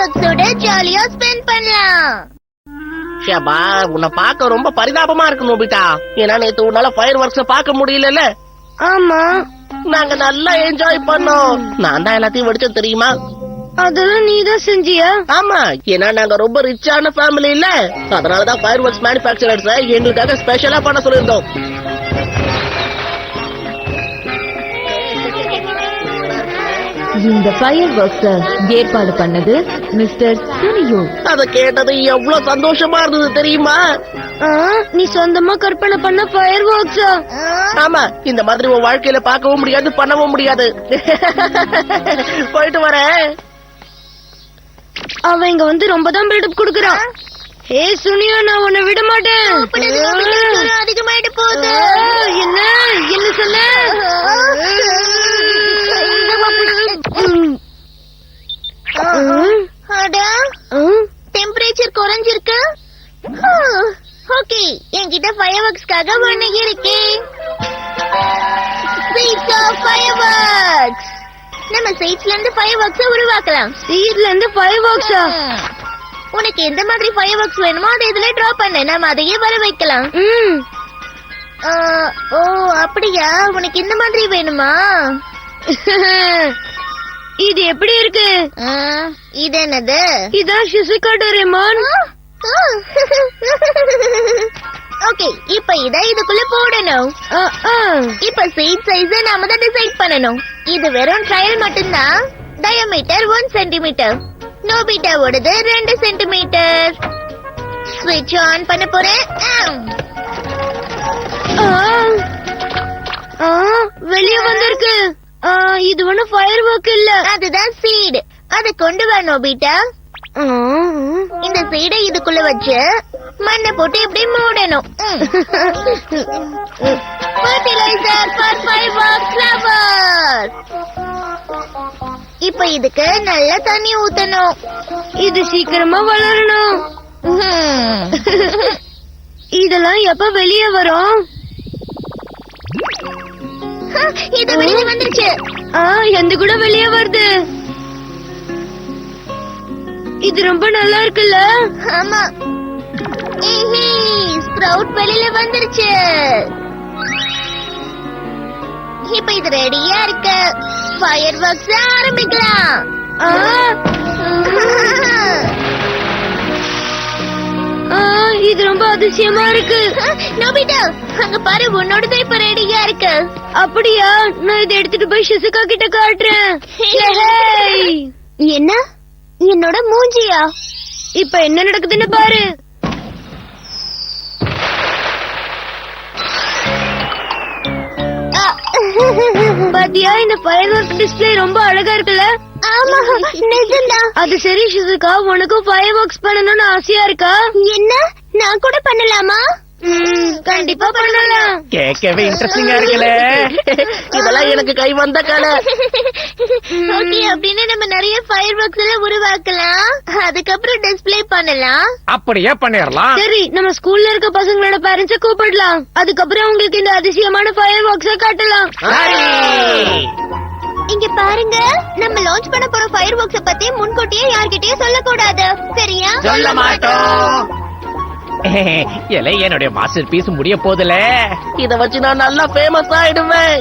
ஒர்க்ஸோட ஜாலியா ஸ்பெண்ட் பண்ணலாம். ஷபா, உன்னை பார்க்க ரொம்ப பரிதாபமா இருக்கு நோபிட்டா. ஏன்னா நேத்து உன்னால ஃபயர் ஒர்க்ஸ் பார்க்க முடியல. ஆமா, நாங்க நல்லா என்ஜாய் பண்ணோம். நான் தான் எல்லாத்தையும் வெடிச்சேன் தெரியுமா? அதெல்லாம் நீதான் செஞ்சியா? ஆமா, ஏன்னா நாங்க ரொம்ப ரிச்சான ஃபேமிலி இல்ல, அதனாலதான் ஃபயர் ஒர்க்ஸ் மேனுஃபேக்சரர்ஸ் எங்களுக்காக ஸ்பெஷலா பண்ண சொல்லியிருந்தோம். இந்த ஃபயர் ஒர்க்ஸ் ஏற்பாடு பண்ணது மிஸ்டர் சுனியோ. அத கேட்டது எவ்வளவு சந்தோஷமா இருந்தது தெரியுமா? நீ சொந்தமா கற்பனை பண்ண ஃபயர் ஒர்க்ஸா? ஆமா, இந்த மாதிரி உன் வாழ்க்கையில பார்க்கவும் முடியாது, பண்ணவும் முடியாது. போயிட்டு வரேன். அவன் இங்க வந்து ரொம்ப தான் பில்டப் குடுக்கறான். ஏ சுனியோ, நான் உன்னை விட மாட்டேன். அதிகமாயிட்டு போகுது. என்ன என்ன சொன்ன? டெம்பரேச்சர் குறைஞ்சிருக்கு. ஓகே, என்கிட்ட ஃபயர் ஒர்க்ஸ்க்காக ஒண்ணு இருக்கு. Seeds of fireworks. நம்ம சீட்ஸ்ல இருந்து ஃபயர் ஒர்க்ஸ் உருவாக்கலாம். சீட்ல இருந்து ஃபயர் ஒர்க்ஸா? உனக்கு எந்த மாதிரி ஃபயர் ஒர்க்ஸ் வேணுமோ அதை இதுல டிரா பண்ணு, நாம அதையே வர வைக்கலாம். ஓ அப்படியா? உனக்கு இந்த மாதிரி வேணுமா? இது எப்படி இருக்கு? இது என்னது? இதான் ஷிசுகா டோரேமான். ஓகே, இப்ப இத இதுக்குள்ள போடணும். இப்ப சீட் சைஸ் நாம தான் டிசைட் பண்ணணும். இது வெறும் ட்ரையல் மட்டும்தான். டயாமீட்டர் 1 சென்டிமீட்டர், நோபிட்டாவோடது 2 சென்டிமீட்டர். ஸ்விட்ச் ஆன் பண்ண போறேன். வெளியே வந்திருக்கு. இது ஒண்ணு ஃபயர் ஒர்க் இல்ல, அதுதான் சீட். அத கொண்டு வா நோபிட்டா. இந்த சீடை இதுக்குள்ள வச்சு மண்ணை போட்டு இப்படி மூடணும். Fertiliser for fire work flower. இப்ப இதுக்கு நல்ல தண்ணி ஊத்தணும். இது சீக்கிரமா வளரணும். இதெல்லாம் எப்ப வெளியே வரும்? இது வெளியே வந்துருச்சு. எந்த கூட வெளியே வருது. இது ரொம்ப நல்லா இருக்குல்ல? ஆமா, ஸ்ப்ரவுட் வெளியில வந்துருச்சு. இப்ப இது ரெடியா இருக்கு. ஃபயர் ஒர்க்ஸ் ஆரம்பிக்கலாம். இது ரொம்ப அதிசயமா இருக்கு. நோபிட்டா, அங்க பாரு, உன்னோடது இப்ப ரெடியா இருக்கு. அப்படியா? நான் இதை எடுத்துட்டு போய் ஷிசுகா கிட்ட காட்டுறேன். என்ன? என்னோட மூஞ்சியா? இப்ப என்ன நடக்குதுன்னு பாரு. பாத்தியா, இந்த ஃபயர் ஒர்க் டிஸ்ப்ளே ரொம்ப அழகா இருக்குல்ல? ஆமா, நிஜம்தான். அது சரி ஷிசுகா, உனக்கும் ஃபயர் ஒர்க்ஸ் பண்ணணும்னு ஆசையா இருக்கா? என்ன, நான் கூட பண்ணலாமா? கண்டிப்பா பண்ணலாம். கேட்கவே இன்ட்ரெஸ்டிங்கா இருக்குல்ல? இதெல்லாம் எனக்கு கை வந்த கலை. ஓகே, அப்படின்னு நம்ம நிறைய ஃபயர் ஒர்க்ஸ் எல்லாம் உருவாக்கலாம். அதுக்கப்புறம் டிஸ்ப்ளே பண்ணலாம். அப்படியே பண்ணிடலாம். சரி, நம்ம ஸ்கூல்ல இருக்க பசங்களோட பேரண்ட்ஸ கூப்பிடலாம். அதுக்கப்புறம் உங்களுக்கு இந்த அதிசயமான ஃபயர் ஒர்க்ஸ காட்டலாம். இங்க பாருங்க, நம்ம லான்ச் பண்ண போற ஃபயர் ஒர்க்ஸ பத்தி முன்கூட்டியே யார்கிட்டயும் சொல்லக்கூடாது, சரியா? சொல்ல மாட்டோம். என்னுடைய மாஸ்டர் பீஸ் முடிய போதுல. இத வச்சு நான் நல்லா ஃபேமஸ் ஆயிடுவேன்.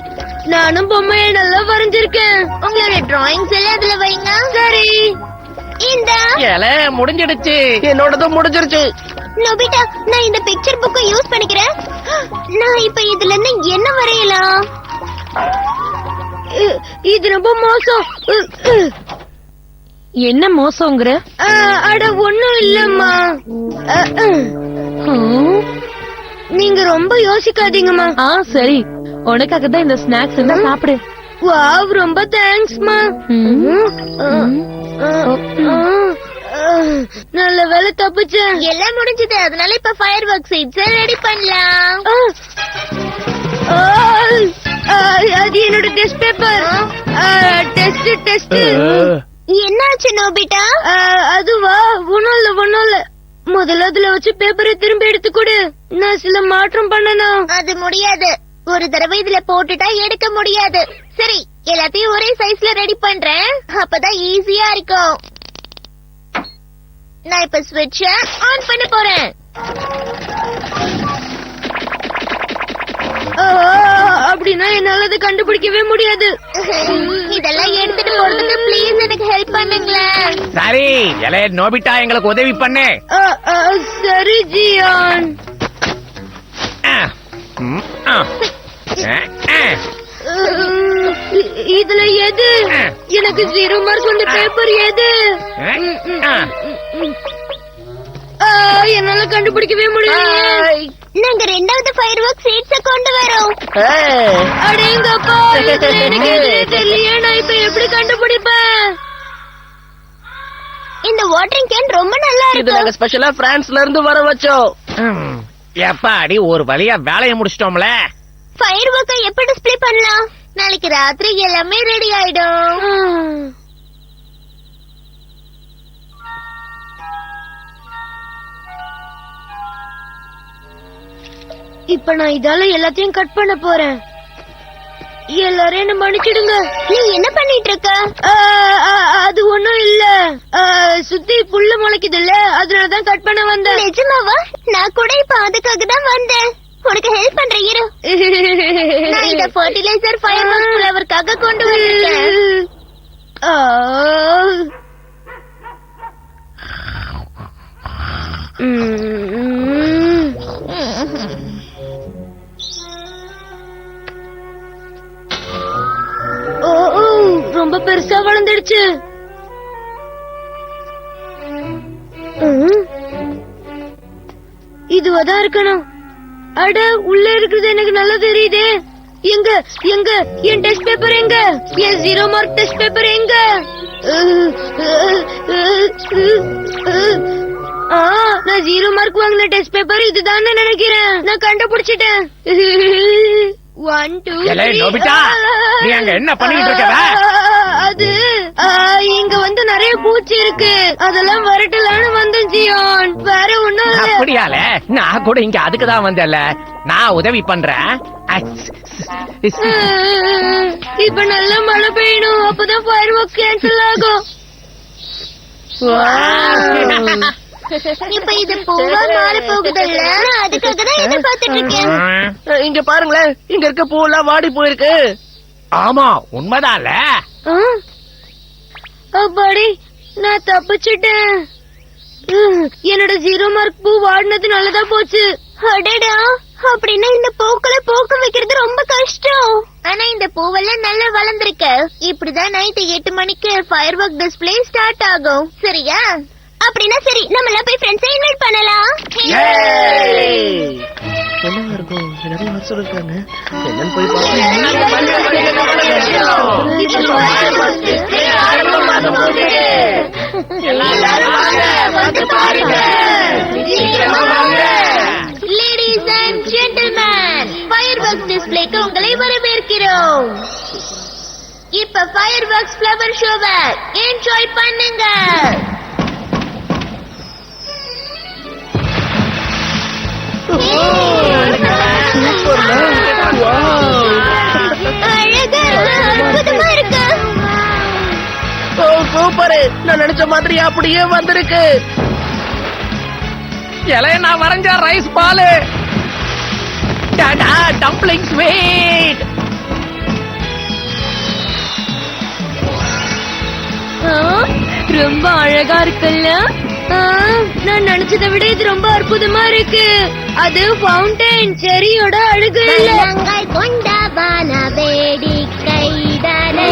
நானும் பொம்மையை நல்லா வரைஞ்சிருக்கேன். உங்களோட டிராயிங்ஸ் எல்லாம் அதுல வைங்க. சரி, இந்த முடிஞ்சிடுச்சு. என்னோடதும் முடிஞ்சிருச்சு. நோபிட்டா, நான் இந்த பிக்சர் புக்கை யூஸ் பண்ணிக்கிறேன். நான் இப்ப இதுல இருந்து என்ன வரையலாம்? இது ரொம்ப மோசம். என்ன மோசங்கிற? அட ஒண்ணும் இல்லம்மா. நீங்க ரொம்ப யோசிக்காதீங்கம்மா. சரி, உனக்காக தான் இந்த ஸ்நாக்ஸ் இருந்தா சாப்பிடு. வாவ், ரொம்ப தேங்க்ஸ்மா. நல்ல வேலை தப்பிச்சேன். எல்லாம் முடிஞ்சது, அதனால இப்ப ஃபயர் ஒர்க் சீட்ஸ் ரெடி பண்ணலாம். அது என்னோட டெஸ்ட் பேப்பர். டெஸ்ட். என்னாச்சு நோபிட்டா? அதுவா, ஒண்ணும் இல்ல. முதல்ல அதுல வச்சு பேப்பரை திரும்பி எடுத்து கொடு. நான் சில மாற்றம் பண்ணணும். அது முடியாது. ஒரு தடவை இதுல போட்டுட்டா எடுக்க முடியாது. சரி, எல்லாத்தையும் ஒரே சைஸ்ல ரெடி பண்றேன். அப்பதான் ஈஸியா இருக்கும். நான் இப்ப ஸ்விட்ச ஆன் பண்ண போறேன். அப்படின்னா என்னால அதை கண்டுபிடிக்கவே முடியாது. இதெல்லாம் எடுத்துட்டு போறதுக்கு ப்ளீஸ் எனக்கு ஹெல்ப் பண்ணுங்களேன். சரி இளைய நோபிட்டா எங்களுக்கு உதவி பண்ணு. சரி ஜியான். இதுல எது எனக்கு 0 மார்க் கொண்ட பேப்பர் எது? என்னால கண்டுபிடிக்கவே முடியல. நாங்க 2வது ஃபயர் ஒர்க் சீட்ஸ கொண்டு வரோம். அடேங்கப்பா, எனக்கு எதுவுமே தெரியலையே. நான் இப்ப எப்படி கண்டுபிடிப்பேன்? இந்த வாட்டரிங் கேன் ரொம்ப நல்லா இது இருக்கு. நாங்க ஸ்பெஷலா பிரான்ஸ்ல இருந்து வர வச்சோம். எப்பாடி ஒரு வழியா வேலையை முடிச்சிட்டோம்ல. ஃபயர் ஒர்க்கை எப்படி டிஸ்ப்ளே பண்ணலாம்? நாளைக்கு ராத்திரி எல்லாமே ரெடி ஆயிடும். இப்ப நான் இதால எல்லாத்தையும் கட் பண்ண போறேன். எல்லாரும் என்ன மன்னிச்சிடுங்க. நீ என்ன பண்ணிட்டு இருக்க? அது ஒண்ணும் இல்ல. சுத்தி புல்லு முளைக்குது இல்ல, அதனாலதான் கட் பண்ண வந்தேன். நிஜமாவா? நான் கூட இப்ப அதுக்காக தான் வந்தேன். உனக்கு ஹெல்ப் பண்றேன் இரு. நான் இந்த ஃபர்டிலைசர் ஃபயர் ஒர்க் ஃப்ளவர்க்காக கொண்டு வந்திருக்கேன். ரொம்ப பெருசா வளர்ந்துடுச்சு. இதுவாதான் இருக்கணும். அட, உள்ள இருக்குது எனக்கு நல்லா தெரியுதே. எங்க எங்க என் டெஸ்ட் பேப்பர் எங்க? என் 0 மார்க் டெஸ்ட் பேப்பர் எங்க? நான் 0 மார்க் வாங்கின டெஸ்ட் பேப்பர் இதுதான் நினைக்கிறேன். நான் கண்டுபிடிச்சிட்டேன். 1 2 இளைய நோபிட்டா, நீ அங்க என்ன பண்ணிட்டு இருக்க? அது இங்க வந்து நிறைய பூச்சி இருக்கு, அதெல்லாம் வரட்டலான்னு வந்தேன் ஜியான். வேற ஒண்ணும் இல்ல. அப்படியால, நான் கூட இங்க அதுக்குதான் வந்தேன்ல. நான் உதவி பண்றேன். இப்ப நல்லா மழை பெய்யணும், அப்பதான் ஃபயர் ஒர்க் கேன்சல் ஆகும். இப்ப இது பூவா மாற போகுதல்ல, அதுக்காக தான் எதிர்பார்த்துட்டு இருக்கேன். இங்க பாருங்களேன், இங்க இருக்க பூவெல்லாம் வாடி போயிருக்கு. ஆமா, உண்மைதான்ல. அப்பாடி, நான் தப்பிச்சிட்டேன். என்னோட 0 மார்க் பூ வாடினது நல்லதா போச்சு. அடடா, அப்படின்னா இந்த பூக்களை பூக்க வைக்கிறது ரொம்ப கஷ்டம். ஆனா இந்த பூவெல்லாம் நல்லா வளர்ந்திருக்கு. இப்படிதான் நைட் 8 மணிக்கு ஃபயர் ஒர்க் டிஸ்ப்ளே ஸ்டார்ட் ஆகும். சரியா? அப்படின்னா சரி, நம்ம எல்லாம் போய் ஃப்ரெண்ட்ஸை இன்வைட் பண்ணலாம். என்னவா இருக்கும்? எல்லாரும் வர சொல்லிருக்காங்க. என்னன்னு போய் ladies and gentleman, fire work டிஸ்ப்ளேக்கு உங்களை வரவேற்கிறோம். இப்ப ஃபயர் ஒர்க்ஸ் ஃப்ளவர் ஷோவை என்ஜாய் பண்ணுங்க. சூப்பரு, நான் நினைச்ச மாதிரி அப்படியே வந்திருக்கு. இளைய நான் வரைஞ்ச ரைஸ் பால், டம்ப்ளிங் ஸ்வீட். ரொம்ப அழகா இருக்குல்ல? நான் நினைச்சதை விட இது ரொம்ப அற்புதமா இருக்கு. அது ஃபவுண்டைன், செரியோட அழகு இல்ல. நாங்கள் கொண்டவான வேடிக்கைதானே.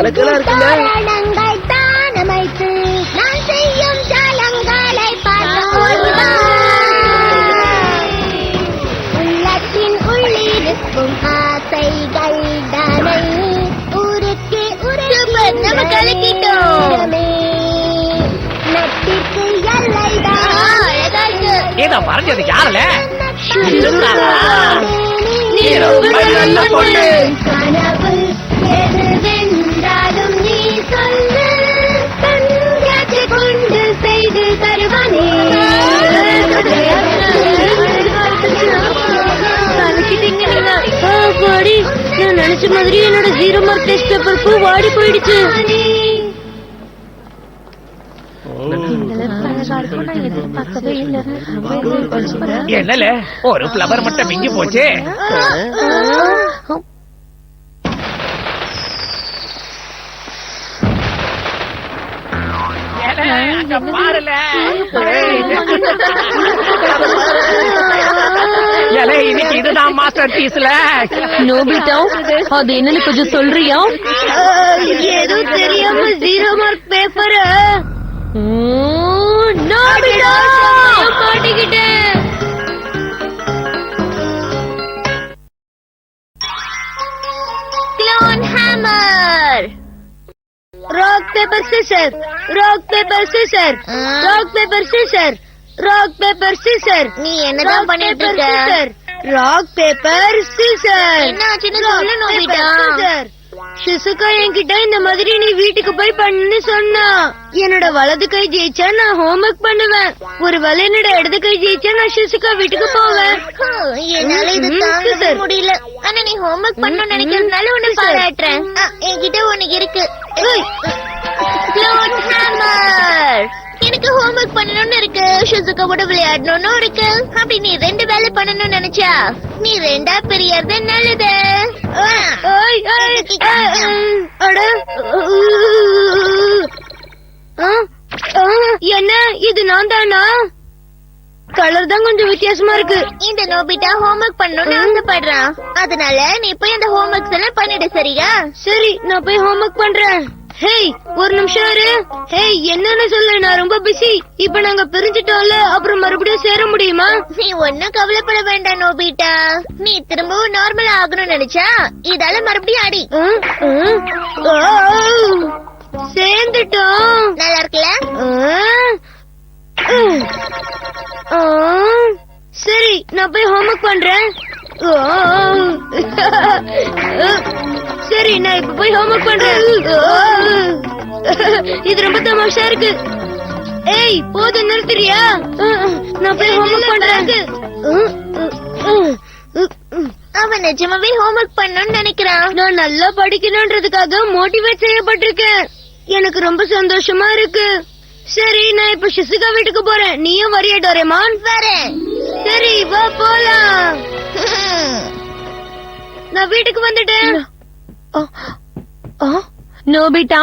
தாளங்கள் தான் அமைத்து நான் செய்யும் ஜாலங்களை உள்ளத்தின் உள்ளிருக்கும் ஆசைகள் தானே ஊருக்கு நம்ம கலக்கிட்டோம். நட்பிற்கு எல்லைதான். அழகா இருக்கு. இத வரைஞ்சது யாருல? நீ ரொம்ப நல்ல பொண்ணு. கனவு எதுவென்றாலும் நீ சொல்லு, கண்காட்சி கொண்டு செய்து தருவானே. கலக்கிட்டீங்க. நான் நினைச்ச மாதிரி என்னோட 0 மார்க் டெஸ்ட் பேப்பர் பூ வாடி போயிடுச்சு. என்னல ஒரு ஃபிளவர் மட்டும் மிஞ்சி போச்சு. அங்க பாருல. ஏலே, இன்னைக்கு இதுதான் மாஸ்டர் பீஸ்ல. நோபிட்டா, அது என்னன்னு கொஞ்சம் சொல்றியா? ஏதோ தெரியாம 0 மார்க் பேப்பர். நோபிட்டா, மாட்டிக்கிட்டேன். Clone hammer. Rock paper scissor, rock paper scissor, rock paper scissor, rock paper scissor. நீ என்னதான் பண்ணிட்டு இருக்க? Rock paper scissor. என்னாச்சுன்னு சொல்லு நோபிட்டா. ஷிசுகா என்கிட்ட இந்த மாதிரி நீ வீட்டுக்கு போய் பண்ணு சொன்னா. என்னோட வலது கை ஜெயிச்சா நான் ஹோம்ஒர்க் பண்ணுவேன். ஒரு வேளை என்னோட இடது கை ஜெயிச்சா நான் ஷிசுகா வீட்டுக்கு போவேன். என்னால இது தாங்க முடியல. ஆனா நீ ஹோம்ஒர்க் பண்ண நினைக்கிறதுனால உன்னை பாராட்டுறேன். என்கிட்ட உனக்கு இருக்கு. Clone hammer. எனக்கு ஹோம்ஒர்க் பண்ணணும்னு இருக்கு, ஷிசுகாவோட விளையாடணும்னு இருக்கு. அப்படி நீ 2 வேலை பண்ணணும்னு நினைச்சா நீ 2ஆ பிரியறது நல்லது. என்ன இது நான் தானா? கலர் தான் கொஞ்சம் வித்தியாசமா இருக்கு. இந்த நோபிட்டா ஹோம்ஒர்க் பண்ணணும்னு ஆசைப்படுறான். அதனால நீ போய் அந்த ஹோம்ஒர்க்ஸ் எல்லாம் பண்ணிடு, சரியா? சரி, நான் போய் ஹோம்ஒர்க் பண்றேன். ஹேய், ஒரு நிமிஷம் இரு. ஹேய், என்னன்னு சொல்லு, நான் ரொம்ப பிஸி. இப்ப நாங்க பிரிஞ்சுட்டோம்ல, அப்புறம் மறுபடியும் சேர முடியுமா? நீ ஒன்னும் கவலைப்பட வேண்டாம் நோபிட்டா. நீ திரும்பவும் நார்மல் ஆகணும்னு நினைச்சா இதால மறுபடியும் அடி. சேர்ந்துட்டோம். நல்லா இருக்குல்ல? சரி, நான் போய் ஹோம்ஒர்க் பண்றேன். சரி, நான் இப்ப போய் ஹோம்ஒர்க் பண்றேன். இது ரொம்ப தமாஷா இருக்கு. ஏய், போதும், நிறுத்துறியா? நான் போய் ஹோம்ஒர்க் பண்றேன். அவன் நிஜமாவே ஹோம்ஒர்க் பண்ணணும்னு நினைக்கிறான். நான் நல்லா படிக்கணும்ன்றதுக்காக மோட்டிவேட் செய்யப்பட்டிருக்கேன். எனக்கு ரொம்ப சந்தோஷமா இருக்கு. சரி, நான் இப்ப ஷிசுகா வீட்டுக்கு போறேன். நீயும் வரியா டோரேமான்? வரேன். சரி, வா போலாம். நான் வீட்டுக்கு வந்துட்டேன். நோபிட்டா,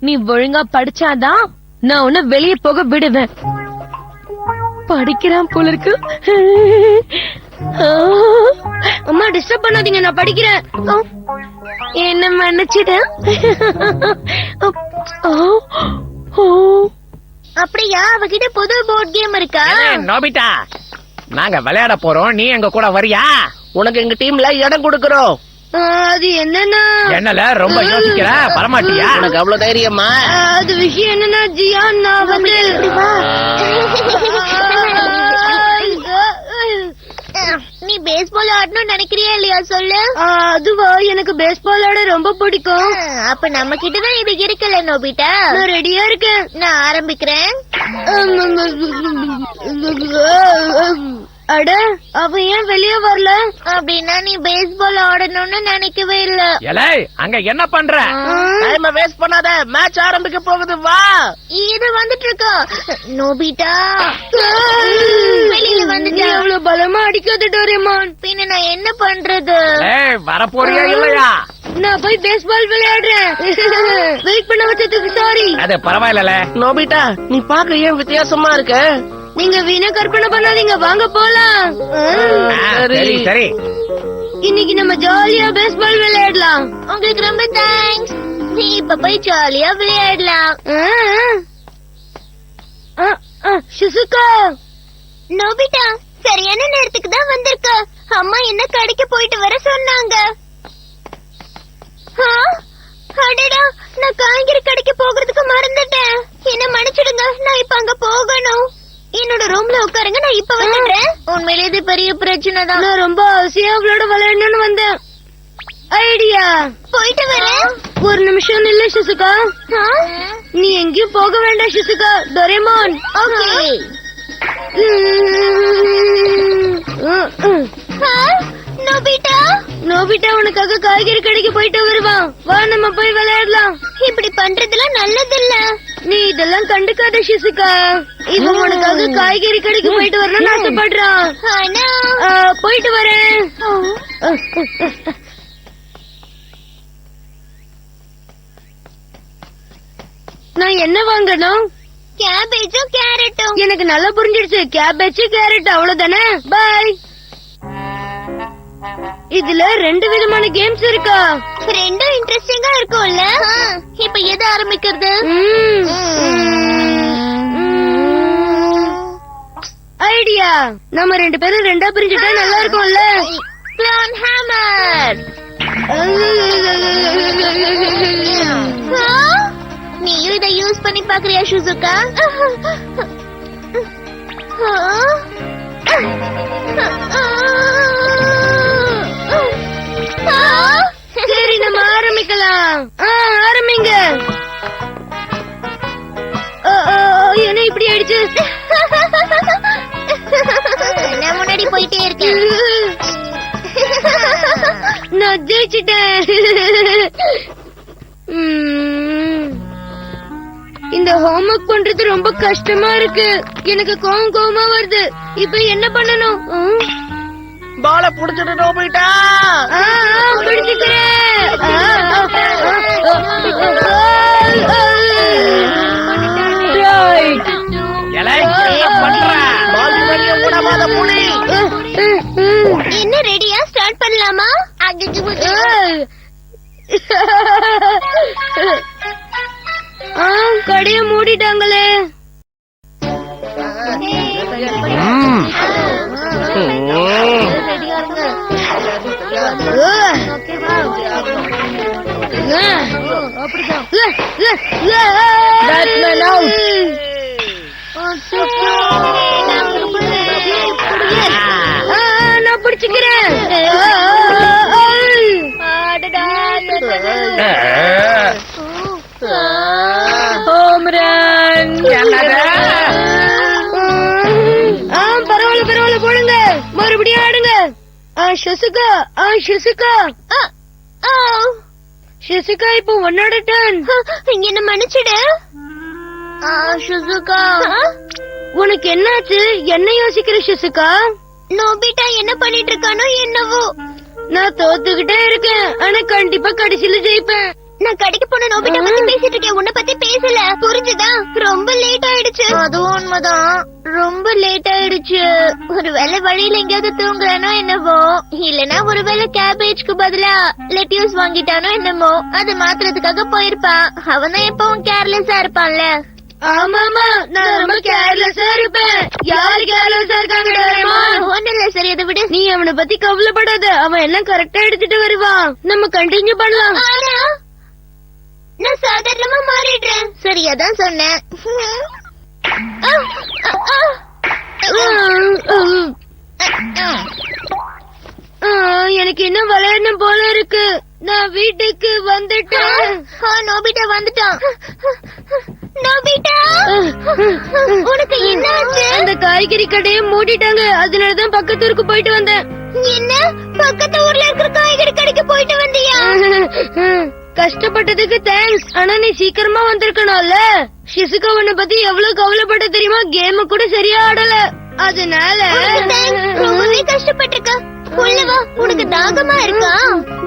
நீ ஒழுங்கா படிச்சாதான் நான் உன்னை வெளியே போக விடுவேன். படிக்கிறான் போல இருக்கு. அம்மா, டிஸ்டர்ப் பண்ணாதீங்க, நான் படிக்கிறேன். என்ன மன்னிச்சிட. அப்படியா? அவகிட்ட புது போர்ட் கேம் இருக்கா? நோபிட்டா, நாங்க விளையாட போறோம், நீ எங்க கூட வரியா? உனக்கு எங்க டீம்ல இடம் கொடுக்கறோம். அது என்னன்னா, என்னல ரொம்ப யோசிக்கிற, வரமாட்டியா? உனக்கு அவ்வளவு தைரியமா? அது விஷயம் என்னன்னா ஜியான், நான் வந்து நீ பேஸ்பால் ஆடணும்னு நினைக்கிறியா இல்லையா சொல்லு. அதுவா, எனக்கு பேஸ்பால் ஆட ரொம்ப பிடிக்கும். அப்ப நம்ம கிட்டதான் இது இருக்குல்ல நோபிட்டா. நான் ரெடியா இருக்கேன். நான் ஆரம்பிக்கிறேன். அட, அவ ஏன் வெளியே வரல? அப்படின்னா நீ பேஸ்பால் ஆடணும்னு நினைக்கவே இல்ல. ஏலே, அங்க என்ன பண்ற? டைம் வேஸ்ட் பண்ணாத, மேட்ச் ஆரம்பிக்க போகுது, வா. இது வந்துட்டு இருக்கா நோபிட்டா. வெளியில வந்துட்டு அவ்வளவு பலமா அடிக்காத டோரேமான். பின்ன நான் என்ன பண்றது? வர போறியா இல்லையா? நான் போய் பேஸ்பால் விளையாடுறேன். வெயிட் பண்ண வச்சதுக்கு சாரி. அது பரவாயில்ல. நோபிட்டா, நீ பாக்க ஏன் வித்தியாசமா இருக்க? நீங்க வீணா கற்பனை பண்ணாதீங்க, வாங்க போலாம். சரி சரி, இன்னைக்கு நம்ம ஜாலியா பேஸ்பால் விளையாடலாம். உங்களுக்கு ரொம்ப தேங்க்ஸ். நீ இப்ப போய் ஜாலியா விளையாடலாம். ஷிசுகா. நோபிட்டா, சரியான நேரத்துக்கு தான் வந்திருக்க. அம்மா என்ன கடைக்கு போயிட்டு வர சொன்னாங்க. அடடா, நான் காய்கறி கடைக்கு போகிறதுக்கு மறந்துட்டேன். என்ன மன்னிச்சிடுங்க, நான் இப்ப அங்க போகணும். என்னோட ரூம்ல உட்காருங்க, நான் இப்ப வந்துடுறேன். உண்மையிலே இது பெரிய பிரச்சனை தான். நான் ரொம்ப ஆசையா அவளோட விளையாடணும்னு வந்தேன். ஐடியா. போயிட்டு வரேன். ஒரு நிமிஷம் நில்ல ஷிசுகா. நீ எங்கேயும் போக வேண்டாம் ஷிசுகா. டோரேமான். ஓகே. நோபிட்டா, நோபிட்டா, உனக்காக காய்கறி கடைக்கு போயிட்டு வருவான். வா நம்ம போய் விளையாடலாம். இப்படி பண்றதுலாம் நல்லது இல்ல. நீ இதெல்லாம் கண்டுக்காத ஷிசுகா. இவன் உனக்காக காய்கறி கடைக்கு போயிட்டு வரணும்னு ஆசைப்படுறான். போயிட்டு வரேன். நான் என்ன வாங்கணும்? கேபேஜும் கேரட்டும். எனக்கு நல்லா புரிஞ்சிடுச்சு. கேபேஜ் கேரட் அவ்வளவுதானே. பாய். இதுல 2 விதமான கேம்ஸ் இருக்கா? ரெண்டும் இன்ட்ரெஸ்டிங்கா இருக்கும்ல. இப்ப எது ஆரம்பிக்கிறது? ஐடியா. நம்ம 2 பேரும் 2ஆ பிரிஞ்சுட்டா நல்லா இருக்கும்ல. Clone hammer. நீயும் இதை யூஸ் பண்ணி பாக்குறியா ஷிசுகா? சரி நம்ம ஆரம்பிக்கலாம். ஆரம்பிங்க. என்ன இப்படி ஆயிடுச்சு? நான் முன்னாடி போயிட்டே இருக்கேன். நான் ஜெயிச்சிட்டேன். இந்த ஹோம்வொர்க் பண்றது ரொம்ப கஷ்டமா இருக்கு. எனக்கு கோவமா வருது. இப்ப என்ன பண்ணணும்? பால புடிச்சிட்டு நோபிட்டா. என்ன ரெடியா ஸ்டார்ட் பண்ணலாமா? கடைய மூடிட்டாங்களே. நான் பிடிச்சுக்கிறேன். பரவாயில்ல போடுங்க. மறுபடியும் ஆடுங்க. ஷிசுகா ஷிசுகா இப்போ உன்னோட டர்ன். என்ன மன்னிச்சிடு ஷிசுகா. உனக்கு என்னாச்சு? என்ன யோசிக்கிற ஷிசுகா? நோபிட்டா என்ன பண்ணிட்டு இருக்கானோ என்னவோ. நான் தோத்துக்கிட்டே இருக்கேன். ஆனா கண்டிப்பா கடைசியில ஜெயிப்பேன். நான் கடைக்கு போன நோபிட்டா பத்தி பேசிட்டு இருக்கேன். உன்னை பத்தி பேசல. புரிஞ்சுதா? ரொம்ப லேட் ஆயிடுச்சு. அதுவும் உண்மைதான். ரொம்ப லேட் ஆயிடுச்சு. ஒருவேளை வழியில எங்கேயாவது தூங்குறானோ என்னவோ, இல்லனா ஒருவேளை கேபேஜ்க்கு பதிலா லெட்யூஸ் வாங்கிட்டானோ என்னமோ. அது மாத்துறதுக்காக போயிருப்பான். அவன்தான் எப்பவும் கேர்லெஸ்ஸா இருப்பான்ல. ஆமாமா, நான் ரொம்ப கேர்லெஸ்ஸா இருப்பேன். யாரு கேர்லெஸ்ஸா இருக்காங்க? ஒண்ணு இல்ல. சரி, அதை விடு. நீ அவனை பத்தி கவலைப்படாத. அவன் எல்லாம் கரெக்டா எடுத்துட்டு வருவான். நம்ம கண்டினியூ பண்ணலாம். நான் சாதாரணமா மாறிடுறேன். சரி, அதான் சொன்னேன். எனக்கு இன்னும் விளையாடணும் போல இருக்கு. நான் வீட்டுக்கு வந்துட்டேன். நோபிட்டா வந்துட்டான். நோபிட்டா, உனக்கு என்னாச்சு? அந்த காய்கறி கடையை மூடிட்டாங்க. அதனாலதான் பக்கத்து ஊருக்கு போயிட்டு வந்தேன். என்ன? பக்கத்து ஊர்ல இருக்கிற காய்கறி கடைக்கு போயிட்டு வந்தியா? கஷ்டப்பட்டதுக்கு தேங்க்ஸ். ஆனா நீ சீக்கிரமா வந்திருக்கணும்ல. ஷிசுகா உன்னை பத்தி எவ்வளவு கவலைப்பட்ட தெரியுமா? கேம கூட சரியா ஆடல. அதனால ரொம்பவே கஷ்டப்பட்டிருக்க. உள்ளவா, உனக்கு தாகமா இருக்கா?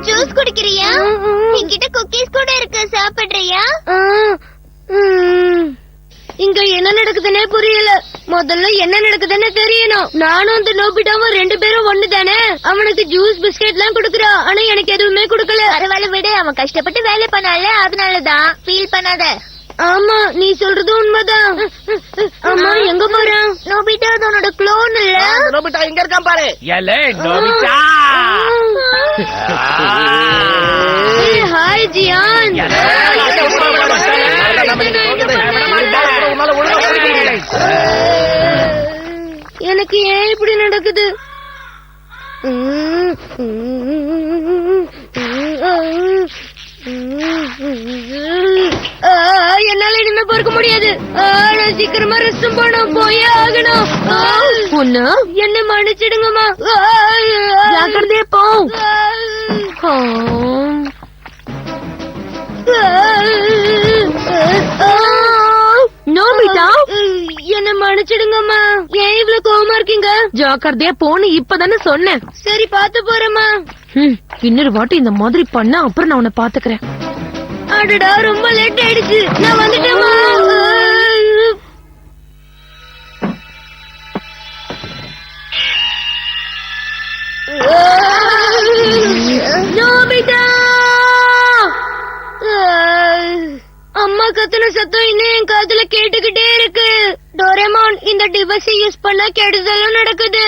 ஜூஸ் குடிக்கிறியா? என்கிட்ட குக்கீஸ் கூட இருக்கு. சாப்பிடுறியா? இங்க என்ன நடக்குதுன்னே புரியல. முதல்ல என்ன நடக்குதுன்னு தெரியணும். நானும் அந்த நோபிட்டாவும் 2 பேரும் ஒண்ணு தானே. அவனுக்கு ஜூஸ் பிஸ்கெட் எல்லாம் குடுக்கறா. ஆனா எனக்கு எதுவுமே குடுக்கல. பரவாயில்ல விடு. அவன் கஷ்டப்பட்டு வேலை பண்ணால. அதனாலதான் ஃபீல் பண்ணாத. ஆமா, நீ சொல்றது உண்மைதான். அம்மா எங்க போறான்? நோபிட்டா அவனோட க்ளோன் இல்ல. நோபிட்டா இங்க இருக்கான் பாரு. ஹாய் ஜியான். எனக்கு ஏன் இப்படி நடக்குது? என்னால இனிமே பொறுக்க முடியாது. நான் சீக்கிரமா ரெஸ்ட் போனோம். போயே ஆகணும். பொண்ணு, என்ன மன்னிச்சிடுங்கம்மா. ஜாக்கிரதையா போ. மன்னிச்சிடுங்கம்மா. ஏன் இவ்வளவு கோவமா இருக்கீங்க? ஜாக்கிரதையா போன்னு இப்பதானே சொன்னேன். சரி பாத்து போறேம்மா. இன்னொரு வாட்டி இந்த மாதிரி பண்ண அப்புறம் நான் உன்னை பாத்துக்கிறேன். அடடா ரொம்ப லேட் ஆயிடுச்சு. நான் வந்துட்டேம்மா. நோபிதா! அம்மா கத்துன சத்தம் இன்னும் என் காதுல கேட்டுக்கிட்டே இருக்கு. டோரேமான், இந்த டிவைஸ் யூஸ் பண்ணா கெடுதலும் நடக்குது.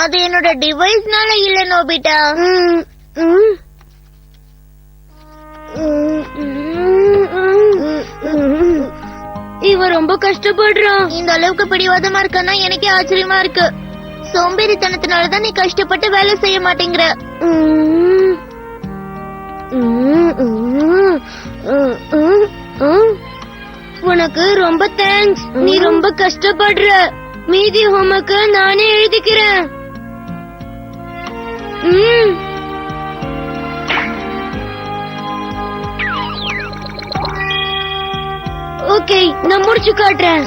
அது என்னோட டிவைஸ்னால இல்ல நோபிட்டா. இவன் ரொம்ப கஷ்டப்படுறான். இந்த அளவுக்கு பிடிவாதமா இருக்கன்னா எனக்கே ஆச்சரியமா இருக்கு. சோம்பேறித்தனத்தினாலதான் நீ கஷ்டப்பட்டு வேலை செய்ய மாட்டேங்கிற. உனக்கு ரொம்ப தேங்க்ஸ். நீ ரொம்ப கஷ்டப்படுற. மீதி ஹோம்வொர்க் நானே எழுதிக்கிறேன். ஓகே, நான் முடிச்சு காட்டுறேன்.